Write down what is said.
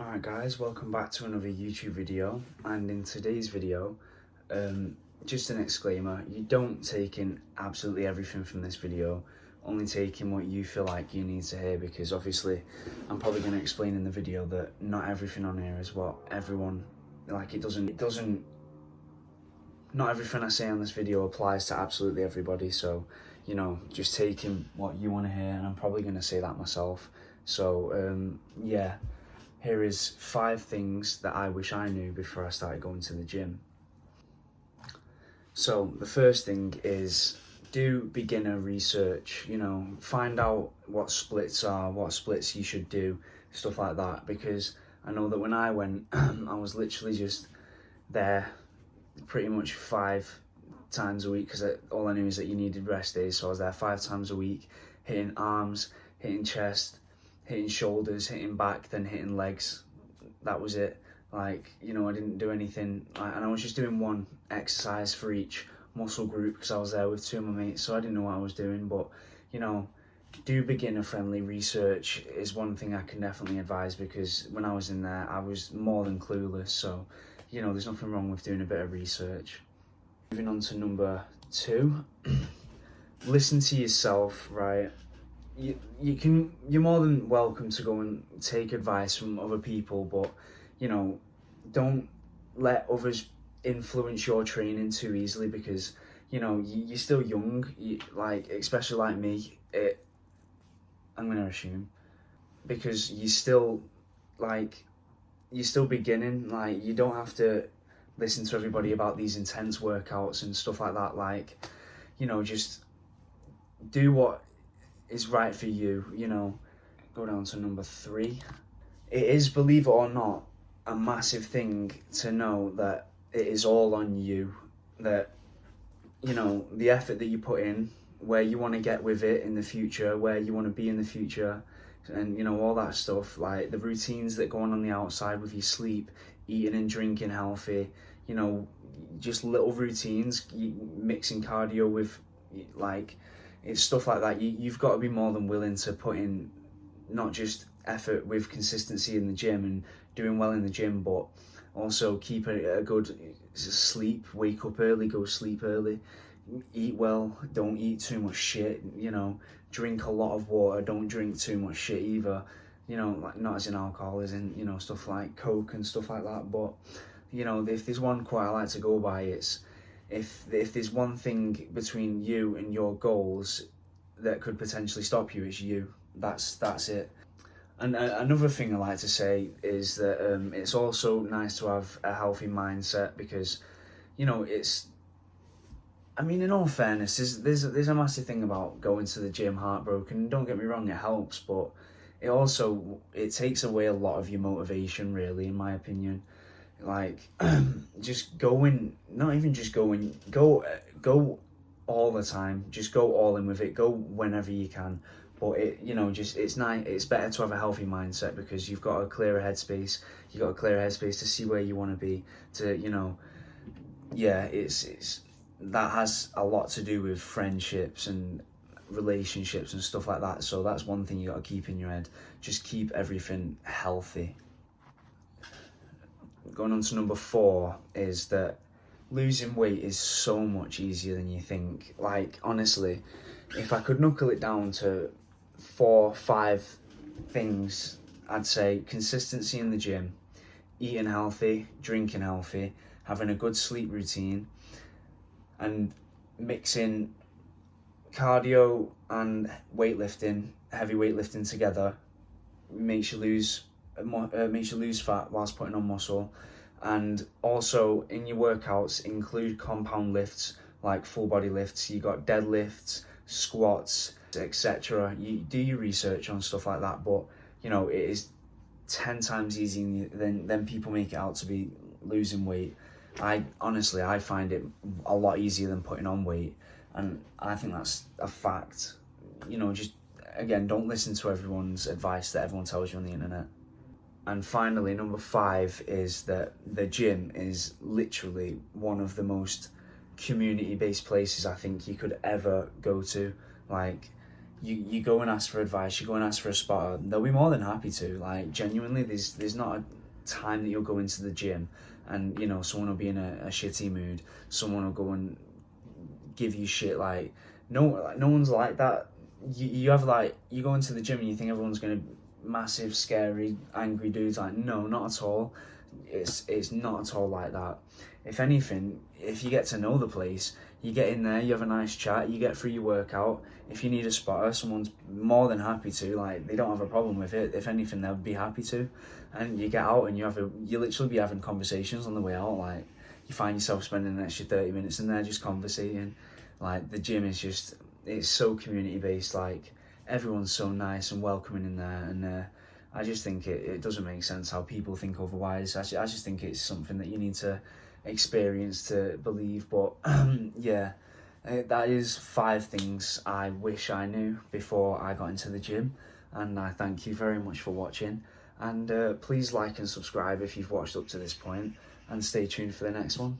Alright guys, welcome back to another YouTube video, and in today's video, just an exclaimer, you don't take in absolutely everything from this video, only take in what you feel like you need to hear, because obviously I'm probably going to explain in the video that not everything on here is what everyone, like not everything I say on this video applies to absolutely everybody, so, you know, just take in what you want to hear, and I'm probably going to say that myself, so, yeah. Here is 5 things that I wish I knew before I started going to the gym. So the first thing is do beginner research, find out what splits are, what splits you should do, stuff like that, because I know that when I went, I was literally just there pretty much 5 times a week, because all I knew is that you needed rest days, so I was there 5 times a week, hitting arms, hitting chest, hitting shoulders, hitting back, then hitting legs. That was it. I didn't do anything, and I was just doing one exercise for each muscle group because I was there with 2 of my mates, so I didn't know what I was doing. But do beginner friendly research is one thing I can definitely advise, because when I was in there I was more than clueless, so there's nothing wrong with doing a bit of research. Moving on to number 2, listen to yourself, right? You're more than welcome to go and take advice from other people, but don't let others influence your training too easily, because you're still young, especially like me, I'm gonna assume, because you're still beginning. You don't have to listen to everybody about these intense workouts and stuff like that. Just do what is right for you. Go down to number 3. It is, believe it or not, a massive thing to know that it is all on you, that the effort that you put in, where you want to get with it in the future, where you want to be in the future, and all that stuff, like the routines that go on the outside with your sleep, eating and drinking healthy, just little routines, mixing cardio with it's stuff like that. You've got to be more than willing to put in not just effort with consistency in the gym and doing well in the gym, but also keep a good sleep, wake up early, go sleep early, eat well, don't eat too much shit, drink a lot of water, don't drink too much shit either, not as in alcohol, as in, stuff like Coke and stuff like that. But, if there's one quote I like to go by, it's, if there's one thing between you and your goals that could potentially stop you, it's you. That's it. And another thing I like to say is that it's also nice to have a healthy mindset, because in all fairness, there's a massive thing about going to the gym heartbroken. Don't get me wrong, it helps, but it takes away a lot of your motivation, really, in my opinion. Just going, not even just going, go all the time, just go all in with it, go whenever you can. But it's nice, it's better to have a healthy mindset, because you've got a clearer headspace, to see where you want to be, it's that has a lot to do with friendships and relationships and stuff like that. So that's one thing you got to keep in your head, just keep everything healthy. Going on to number 4 is that losing weight is so much easier than you think. Honestly, if I could knuckle it down to 4, 5 things, I'd say consistency in the gym, eating healthy, drinking healthy, having a good sleep routine, and mixing cardio and weightlifting, heavy weightlifting together, makes you lose fat whilst putting on muscle. And also in your workouts, include compound lifts, like full body lifts. You got deadlifts, squats, etc. You do your research on stuff like that, but it is 10 times easier than people make it out to be, losing weight. I find it a lot easier than putting on weight, and I think that's a fact. Just again, don't listen to everyone's advice that everyone tells you on the internet. And finally, number 5 is that the gym is literally one of the most community-based places I think you could ever go to. you go and ask for advice, you go and ask for a spotter, they'll be more than happy to. Like, genuinely, there's not a time that you'll go into the gym and, you know, someone will be in a shitty mood, someone will go and give you shit. Like, no one's like that. You have, like, you go into the gym and you think everyone's gonna massive, scary, angry dudes. Like, no, not at all. It's not at all like that. If anything, if you get to know the place, you get in there, you have a nice chat, you get through your workout. If you need a spotter, someone's more than happy to. Like, they don't have a problem with it. If anything, they'll be happy to. And you get out and you literally be having conversations on the way out. Like, you find yourself spending an extra 30 minutes in there just conversating. Like, the gym is just, it's so community based. Like, everyone's so nice and welcoming in there, and I just think it doesn't make sense how people think otherwise. I just think it's something that you need to experience to believe. But yeah, that is 5 things I wish I knew before I got into the gym, and I thank you very much for watching. And please like and subscribe if you've watched up to this point, and stay tuned for the next one.